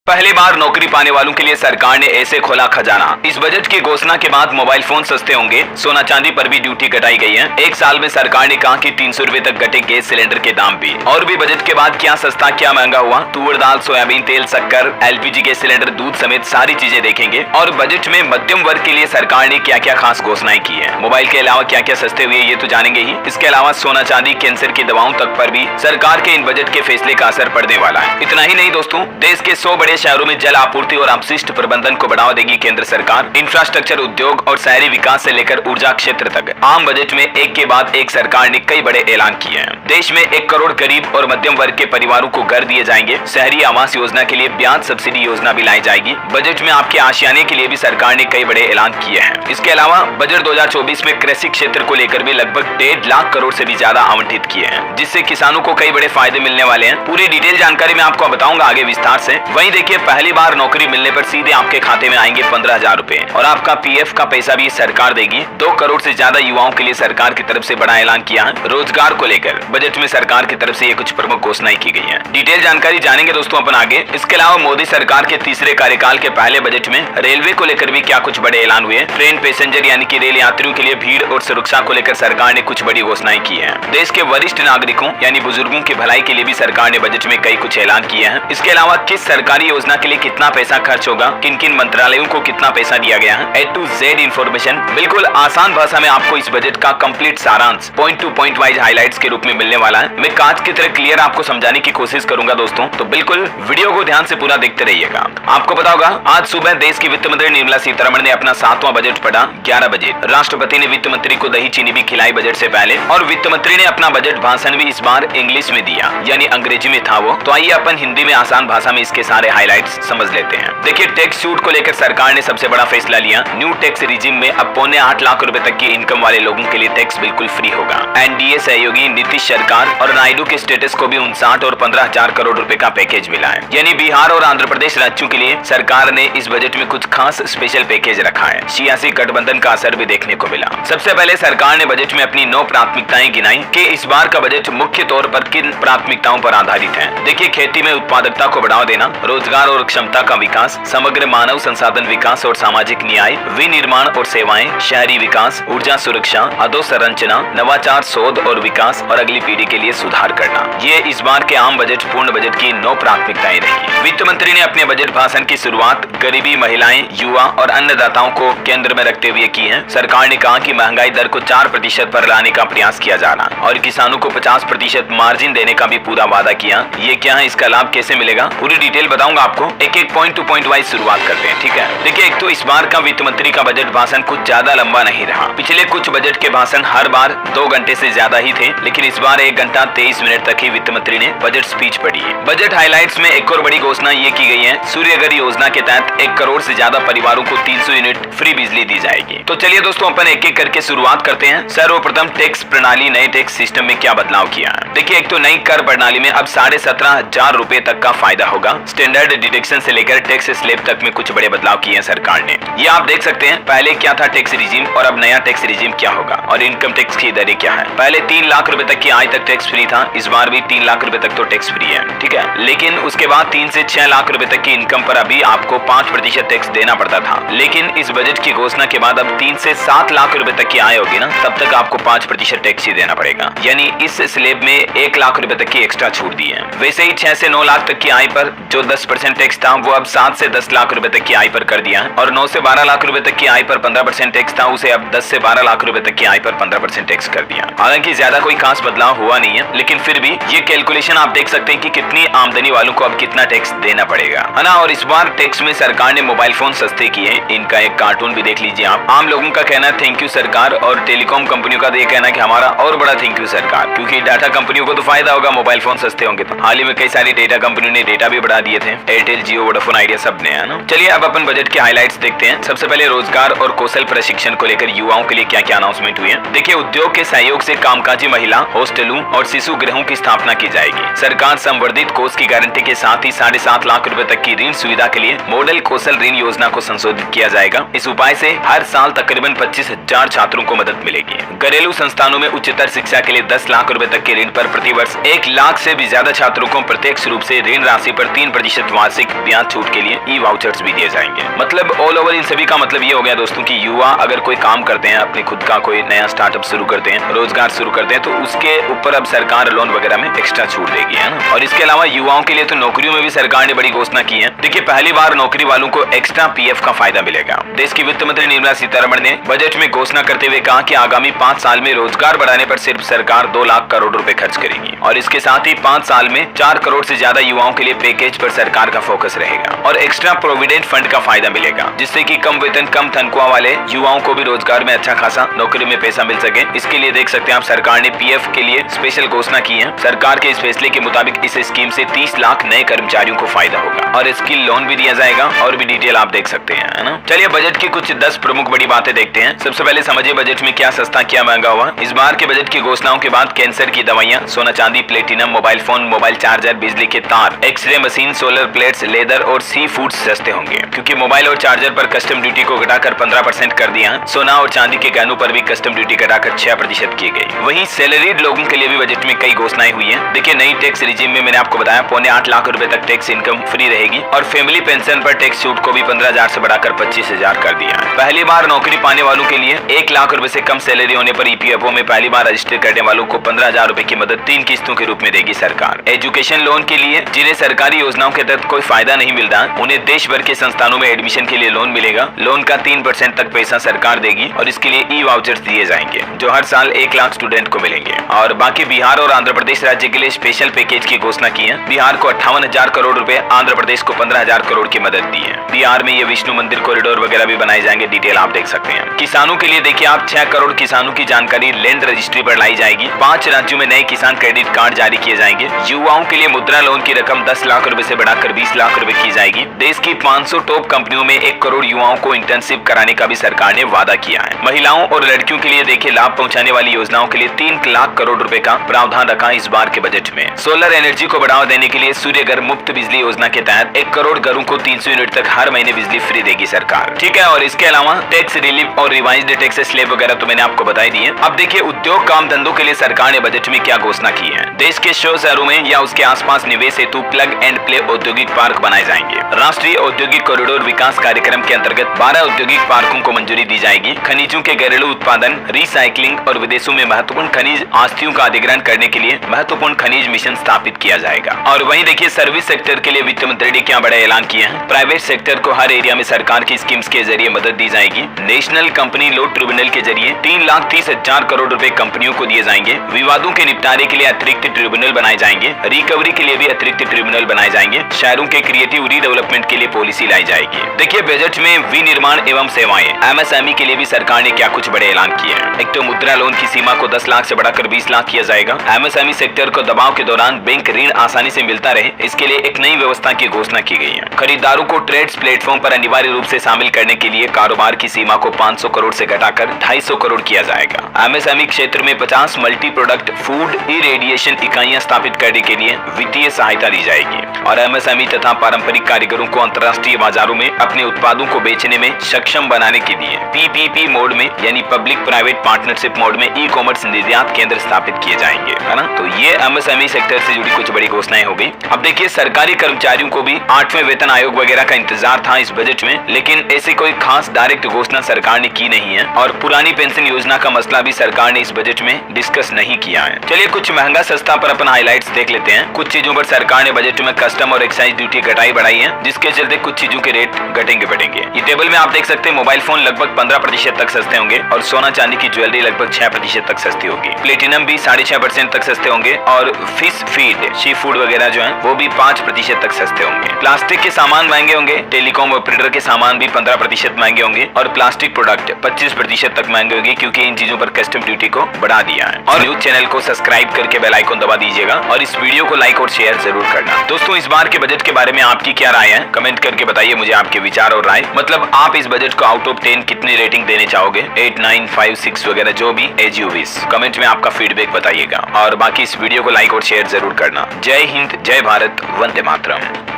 पहली बार नौकरी पाने वालों के लिए सरकार ने ऐसे खोला खजाना। इस बजट की घोषणा के बाद मोबाइल फोन सस्ते होंगे, सोना चांदी पर भी ड्यूटी घटाई गई है। एक साल में सरकार ने कहा कि 300 रुपए तक घटे गैस सिलेंडर के दाम भी। और भी बजट के बाद क्या सस्ता क्या महंगा हुआ, तुअर दाल, सोयाबीन तेल, शक्कर, एलपीजी गैस सिलेंडर, दूध समेत सारी चीजें देखेंगे। और बजट में मध्यम वर्ग के लिए सरकार ने क्या क्या खास घोषणाएं की है, मोबाइल के अलावा क्या क्या सस्ते हुए ये तो जानेंगे ही। इसके अलावा सोना चांदी, कैंसर की दवाओं तक पर भी सरकार के इन बजट के फैसले का असर पड़ने वाला है। इतना ही नहीं दोस्तों, देश के 100 बड़े शहरों में जल आपूर्ति और अपशिष्ट प्रबंधन को बढ़ावा देगी केंद्र सरकार। इंफ्रास्ट्रक्चर, उद्योग और शहरी विकास से लेकर ऊर्जा क्षेत्र तक आम बजट में एक के बाद एक सरकार ने कई बड़े ऐलान किए हैं। देश में 1 करोड़ गरीब और मध्यम वर्ग के परिवारों को घर दिए जाएंगे। शहरी आवास योजना के लिए ब्याज सब्सिडी योजना भी लाई जाएगी। बजट में आपके आशियाने के लिए भी सरकार ने कई बड़े ऐलान किए हैं। इसके अलावा बजट 2024 में कृषि क्षेत्र को लेकर भी लगभग 1.5 लाख करोड़ से भी ज्यादा आवंटित किए हैं, जिससे किसानों को कई बड़े फायदे मिलने वाले हैं। पूरी डिटेल जानकारी मैं आपको बताऊंगा आगे विस्तार से। वहीं देखिए, पहली बार नौकरी मिलने पर सीधे आपके खाते में आएंगे 15,000 रुपए और आपका पीएफ का पैसा भी सरकार देगी। 2 करोड़ से ज्यादा युवाओं के लिए सरकार की तरफ से बड़ा ऐलान किया है। रोजगार को लेकर बजट में सरकार की तरफ से ये कुछ प्रमुख घोषणाएं की गई हैं। डिटेल जानकारी जानेंगे दोस्तों अपन आगे। इसके अलावा मोदी सरकार के तीसरे कार्यकाल के पहले बजट में रेलवे को लेकर भी क्या कुछ बड़े ऐलान हुए। ट्रेन पैसेंजर यानी कि रेल यात्रियों के लिए भीड़ और सुरक्षा को लेकर सरकार ने कुछ बड़ी घोषणाएं की है। देश के वरिष्ठ नागरिकों यानी बुजुर्गों की भलाई के लिए भी सरकार ने बजट में कई कुछ ऐलान किए हैं। इसके अलावा किस सरकारी योजना के लिए कितना पैसा खर्च होगा, किन किन मंत्रालयों को कितना पैसा दिया गया है, A to Z इन्फॉर्मेशन बिल्कुल आसान भाषा में आपको इस बजट का कंप्लीट सारांश point two point wise highlights के रूप में मिलने वाला है। मैं कांच की तरह क्लियर आपको समझाने की कोशिश करूंगा दोस्तों, तो बिल्कुल वीडियो को ध्यान से पूरा देखते रहिएगा। आपको पता होगा, आज सुबह देश की वित्त मंत्री निर्मला सीतारमण ने अपना 7वां बजट पढ़ा 11 बजे। राष्ट्रपति ने वित्त मंत्री को दही चीनी भी खिलाई बजट से पहले, और वित्त मंत्री ने अपना बजट भाषण भी इस बार इंग्लिश में दिया, यानी अंग्रेजी में था वो। तो आइए अपन हिंदी में आसान भाषा में इसके सारे हाइलाइट्स समझ लेते हैं। देखिए, टैक्स छूट को लेकर सरकार ने सबसे बड़ा फैसला लिया। न्यू टैक्स रिजीम में अब 8.25 लाख रुपए तक की इनकम वाले लोगों के लिए टैक्स बिल्कुल फ्री होगा। एनडीए सहयोगी नीतीश सरकार और नायडू के स्टेटस को भी 59 और 15,000 करोड़ रुपए का पैकेज मिला है। यानी बिहार और आंध्र प्रदेश राज्यों के लिए सरकार ने इस बजट में कुछ खास स्पेशल पैकेज रखा है। सियासी गठबंधन का असर भी देखने को मिला। सबसे पहले सरकार ने बजट में अपनी 9 प्राथमिकताएं गिनाई कि इस बार का बजट मुख्य तौर पर किन प्राथमिकताओं पर आधारित है। देखिए, खेती में उत्पादकता को बढ़ावा देना, रोजगार और क्षमता का विकास, समग्र मानव संसाधन विकास और सामाजिक न्याय, विनिर्माण और सेवाएं, शहरी विकास, ऊर्जा सुरक्षा, अधोसंरचना, नवाचार, शोध और विकास और अगली पीढ़ी के लिए सुधार करना। ये इस बार के आम बजट पूर्ण बजट की 9 प्राथमिकताएं रही। वित्त मंत्री ने अपने बजट भाषण की शुरुआत गरीबी, महिलाएं, युवा और अन्नदाताओं को केंद्र में रखते हुए की है। सरकार ने कहा कि महंगाई दर को 4% पर लाने का प्रयास किया जा रहा और किसानों को 50% मार्जिन देने का भी पूरा वादा किया। ये क्या है, इसका लाभ कैसे मिलेगा, पूरी डिटेल बताऊंगा आपको। एक पॉइंट टू पॉइंट वाइज शुरुआत करते हैं, ठीक है। देखिए, एक तो इस बार का वित्त मंत्री का बजट भाषण कुछ ज्यादा लंबा नहीं रहा। पिछले कुछ बजट के भाषण हर बार 2 घंटे से ज्यादा ही थे, लेकिन इस बार 1 घंटा 23 मिनट तक ही वित्त मंत्री ने बजट स्पीच पढ़ी है। बजट हाइलाइट्स में एक और बड़ी घोषणा ये की गई है, सूर्यघर योजना के तहत 1 करोड़ से ज्यादा परिवारों को 300 यूनिट फ्री बिजली दी जाएगी। तो चलिए दोस्तों, अपन एक एक करके शुरुआत करते हैं। सर्वप्रथम टैक्स प्रणाली, नए टैक्स सिस्टम में क्या बदलाव किया है। देखिए, एक तो नई कर प्रणाली में अब 17,500 रुपए तक का फायदा होगा। स्टैंडर्ड डिडक्शन से लेकर टैक्स स्लैब तक में कुछ बड़े बदलाव किए हैं सरकार ने। ये आप देख सकते हैं, पहले क्या था टैक्स रिजीम और अब नया टैक्स रिजीम क्या होगा, और इनकम टैक्स की दरें क्या है। पहले 3 लाख रुपए तक की आय तक टैक्स फ्री था, इस बार भी 3 लाख रुपए तक तो टैक्स फ्री है, ठीक है। लेकिन उसके बाद 3 से 6 लाख रुपए तक की इनकम पर अभी आपको 5% टैक्स देना पड़ता था। लेकिन इस बजट की घोषणा के बाद अब 3 से 7 लाख रुपए तक की आय होगी ना, तब तक आपको 5% टैक्स ही देना पड़ेगा। यानी इस स्लैब में 1 लाख रुपए तक की एक्स्ट्रा छूट दी है। वैसे ही 6 से 9 लाख तक की आय पर जो 10% टैक्स था, वो अब 7 से 10 लाख रुपए तक की आय पर कर दिया है। और 9 से 12 लाख रुपए तक की आय पर 15% टैक्स था, उसे अब 10 से 12 लाख रुपए तक की आय पर 15% टैक्स कर दिया। हालांकि ज्यादा कोई खास बदलाव हुआ नहीं है, लेकिन फिर भी ये कैलकुलेशन आप देख सकते हैं कि कितनी आमदनी वालों को अब कितना टैक्स देना पड़ेगा, है ना। और इस बार टैक्स में सरकार ने मोबाइल फोन सस्ते किए। इनका एक कार्टून भी देख लीजिए आप। आम लोगों का कहना है थैंक यू सरकार, और टेलीकॉम कंपनियों का ये कहना है कि हमारा और बड़ा थैंक यू सरकार, क्योंकि डाटा कंपनियों को तो फायदा होगा, मोबाइल फोन सस्ते होंगे। तो हाल ही में कई सारी डेटा कंपनियों ने डेटा भी बढ़ा दिए थे, एयरटेल, जियो, वोडाफोन आइडिया सब ने, है ना। चलिए अब अपन बजट के हाइलाइट्स देखते हैं। सबसे पहले रोजगार और कौशल प्रशिक्षण को लेकर युवाओं के लिए क्या क्या अनाउंसमेंट हुई है। देखिए, उद्योग के सहयोग से कामकाजी महिला हॉस्टलों और शिशु गृहों की स्थापना की जाएगी। सरकार संवर्धित कोष की गारंटी के साथ ही 7.5 लाख रुपए तक की ऋण सुविधा के लिए मॉडल कौशल ऋण योजना को संशोधित किया जाएगा। इस उपाय से हर साल तकरीबन 25,000 छात्रों को मदद मिलेगी। घरेलू संस्थानों में उच्चतर शिक्षा के लिए 10 लाख रुपए तक के ऋण पर प्रतिवर्ष 1 लाख से भी ज्यादा छात्रों को प्रत्यक्ष रूप से ऋण राशि पर 3% वार्षिक ब्याज छूट के लिए ई वाउचर्स भी दिए जाएंगे। मतलब ऑल ओवर इन सभी का मतलब ये हो गया दोस्तों कि युवा अगर कोई काम करते हैं, अपने खुद का कोई नया स्टार्टअप शुरू करते हैं, रोजगार शुरू करते हैं, तो उसके ऊपर अब सरकार लोन वगैरह में एक्स्ट्रा छूट देगी, है ना। और इसके अलावा युवाओं के लिए तो नौकरियों में भी सरकार ने बड़ी घोषणा की है। देखिए, पहली बार नौकरी वालों को एक्स्ट्रा पीएफ का फायदा मिलेगा। देश की वित्त मंत्री निर्मला सीतारमण ने बजट में घोषणा करते हुए कहा कि आगामी 5 साल में रोजगार बढ़ाने पर सिर्फ सरकार 2 लाख करोड़ रुपए खर्च करेगी और इसके साथ ही 5 साल में 4 करोड़ से ज्यादा युवाओं के लिए पैकेज पर सरकार का फोकस रहेगा और एक्स्ट्रा प्रोविडेंट फंड का फायदा मिलेगा, जिससे कि कम वेतन कम तनख्वाह वाले युवाओं को भी रोजगार में अच्छा खासा नौकरी में पैसा मिल सके। इसके लिए देख सकते हैं आप, सरकार ने पीएफ के लिए स्पेशल घोषणा की है। सरकार के इस फैसले के मुताबिक इस स्कीम से 30 लाख नए कर्मचारियों को फायदा होगा और स्किल लोन भी दिया जाएगा। और भी डिटेल आप देख सकते हैं, है ना। चलिए बजट की कुछ 10 प्रमुख बड़ी बातें देखते हैं। सबसे पहले समझिए बजट में क्या सस्ता क्या महंगा हुआ। इस बार के बजट की घोषणाओं के बाद कैंसर की दवाइयां, सोना चांदी, platinum, mobile phone, mobile charger, बिजली के तार, x-ray machine, solar plates, leather और सी फूड सस्ते होंगे, क्योंकि मोबाइल और चार्जर पर कस्टम ड्यूटी को घटाकर 15% कर दिया है। सोना और चांदी के गहनों पर भी कस्टम ड्यूटी घटाकर 6% की गई। वहीं सैलरीड लोगों के लिए भी बजट में कई घोषणाएं हुई है। देखिए, नई टैक्स रिजीम में मैंने आपको बताया 8.25 लाख रुपए तक टैक्स इनकम फ्री रहेगी और फैमिली पेंशन पर टैक्स छूट को भी 15,000 से बढ़ाकर 25,000 कर दिया है। पहली बार नौकरी पाने वालों के लिए 1 लाख रुपए से कम सैलरी होने पर ईपीएफओ में पहली बार रजिस्टर करने वालों को 15,000 रुपए की मदद 3 किस्तों के रूप में देगी सरकार। एजुकेशन लोन के लिए जिन्हें सरकारी योजनाओं के तहत कोई फायदा नहीं मिलता, उन्हें देश भर के संस्थानों में एडमिशन के लिए लोन मिलेगा। लोन का 3% तक पैसा सरकार देगी और इसके लिए ई वाउचर्स दिए जाएंगे जो हर साल 1 लाख स्टूडेंट को मिलेंगे। और बाकी बिहार और आंध्र प्रदेश राज्य के लिए स्पेशल पैकेज की घोषणा की है। बिहार को 58,000 करोड़ रुपए, आंध्र प्रदेश को 15,000 करोड़ की मदद दी है। बिहार में ये विष्णु मंदिर कॉरिडोर वगैरह भी बनाए जाएंगे, डिटेल आप देख सकते हैं। किसानों के लिए देखिए आप, 6 करोड़ किसानों की जानकारी लैंड रजिस्ट्री पर लाई जाएगी। 5 राज्यों में नए किसान क्रेडिट कार्ड जारी किए जाएंगे। युवाओं के लिए मुद्रा लोन की रकम 10 लाख रुपए से बढ़ाकर 20 लाख रुपए की जाएगी। देश की 500 टॉप कंपनियों में 1 करोड़ युवाओं को इंटर्नशिप कराने का भी सरकार ने वादा किया है। महिलाओं और लड़कियों के लिए देखिए लाभ पहुंचाने वाली योजनाओं के लिए 3 लाख करोड़ रुपए का प्रावधान रखा इस बार के बजट में। सोलर एनर्जी को बढ़ावा देने के लिए सूर्य घर मुफ्त बिजली योजना के तहत 1 करोड़ घरों को 300 यूनिट तक हर महीने बिजली फ्री देगी सरकार। ठीक है, और इसके अलावा टैक्स रिलीफ और रिवाइज्ड टैक्स स्लैब वगैरह तो मैंने आपको बताई दी है। अब देखिए उद्योग काम धंधों के लिए सरकार ने बजट में क्या घोषणा की है। देश के 100 शहरों में या उसके आसपास निवेश हेतु प्लग एंड प्ले औद्योगिक पार्क बनाए जाएंगे। राष्ट्रीय औद्योगिक कॉरिडोर विकास कार्यक्रम के अंतर्गत 12 औद्योगिक पार्कों को मंजूरी दी जाएगी। खनिजों के घरेलू उत्पादन, रिसाइकलिंग और विदेशों में महत्वपूर्ण खनिज आस्तियों का अधिग्रहण करने के लिए महत्वपूर्ण खनिज मिशन स्थापित किया जाएगा। और वहीं देखिए सर्विस सेक्टर के लिए वित्त मंत्री ने क्या बड़ा ऐलान किया है। प्राइवेट सेक्टर को हर एरिया में सरकार की स्कीम्स के जरिए मदद दी जाएगी। नेशनल कंपनी लॉ ट्रिब्यूनल के जरिए 3,30,000 करोड़ रुपए कंपनियों को दिए जाएंगे। विवादों के निपटारे के लिए अतिरिक्त ट्रिब्यूनल बनाए जाएंगे। रिकवरी के लिए भी अतिरिक्त ट्रिब्यूनल बनाए जाएंगे। शहरों के क्रिएटिव रीडेवलपमेंट के लिए पॉलिसी लाई जाएगी। देखिए बजट में विनिर्माण एवं सेवाएं एमएसएमई के लिए भी सरकार ने क्या कुछ बड़े ऐलान किए हैं। एक तो मुद्रा लोन की सीमा को 10 लाख से बढ़ाकर 20 लाख किया जाएगा। एमएसएमई सेक्टर को दबाव के दौरान बैंक ऋण आसानी से मिलता रहे, इसके लिए एक नई व्यवस्था की घोषणा की गई है। खरीदारों को ट्रेड्स प्लेटफॉर्म पर अनिवार्य रूप से शामिल करने के लिए कारोबार की सीमा को 500 करोड़ से घटाकर 250 करोड़ किया जाएगा। एमएसएमई क्षेत्र में 50 मल्टी प्रोडक्ट फूड इरेडिएशन इकाइयां स्थापित करने के लिए वित्तीय सहायता दी जाएगी। और एमएसएमई तथा पारंपरिक कारीगरों को अंतर्राष्ट्रीय बाजारों में अपने उत्पादों को बेचने में सक्षम बनाने के लिए पीपीपी मोड में यानी पब्लिक प्राइवेट पार्टनरशिप मोड में ई कॉमर्स निर्यात केंद्र स्थापित किए जाएंगे, है ना। तो ये एमएसएमई सेक्टर से जुड़ी कुछ बड़ी घोषणाएं हो गई। अब देखिए सरकारी कर्मचारियों को भी 8वें वेतन आयोग वगैरह का इंतजार था इस बजट में, लेकिन ऐसी कोई खास डायरेक्ट घोषणा सरकार ने की नहीं है। और पुरानी पेंशन योजना का मसला भी सरकार ने इस बजट में डिस्कस नहीं किया है। चलिए कुछ महंगा सस्ता पर अपन हाइलाइट्स देख लेते हैं। कुछ चीजों पर सरकार ने बजट में कस्टम और एक्साइज ड्यूटी घटाई बढ़ाई है, जिसके चलते कुछ चीजों के रेट घटेंगे बढ़ेंगे। ये टेबल में आप देख सकते हैं मोबाइल फोन लगभग 15% तक सस्ते होंगे और सोना चांदी की ज्वेलरी लगभग 6% तक सस्ती होगी। प्लेटिनम भी 6.5% तक सस्ते होंगे और फिश फीड सी फूड वगैरह जो है वो भी 5% तक सस्ते होंगे। प्लास्टिक के सामान महंगे होंगे। टेलीकॉम ऑपरेटर के सामान भी 15% महंगे होंगे और प्लास्टिक प्रोडक्ट 25% तक महंगे होंगे, क्योंकि इन चीजों पर कस्टम ड्यूटी को बढ़ा दिया है। और न्यूज चैनल को सब्सक्राइब करके बेल आइकन दबा दीजिएगा और इस वीडियो को लाइक और शेयर जरूर करना। दोस्तों इस बार के बजट के बारे में आपकी क्या राय है, कमेंट करके बताइए मुझे आपके विचार और राय। मतलब आप इस बजट को आउट ऑफ 10 कितनी रेटिंग देने चाहोगे, 8, 9, 5, 6 वगैरह जो भी एज यू विश। कमेंट में आपका फीडबैक बताइएगा और बाकी इस वीडियो को लाइक और शेयर जरूर करना। जय हिंद, जय भारत, वंदे मातरम।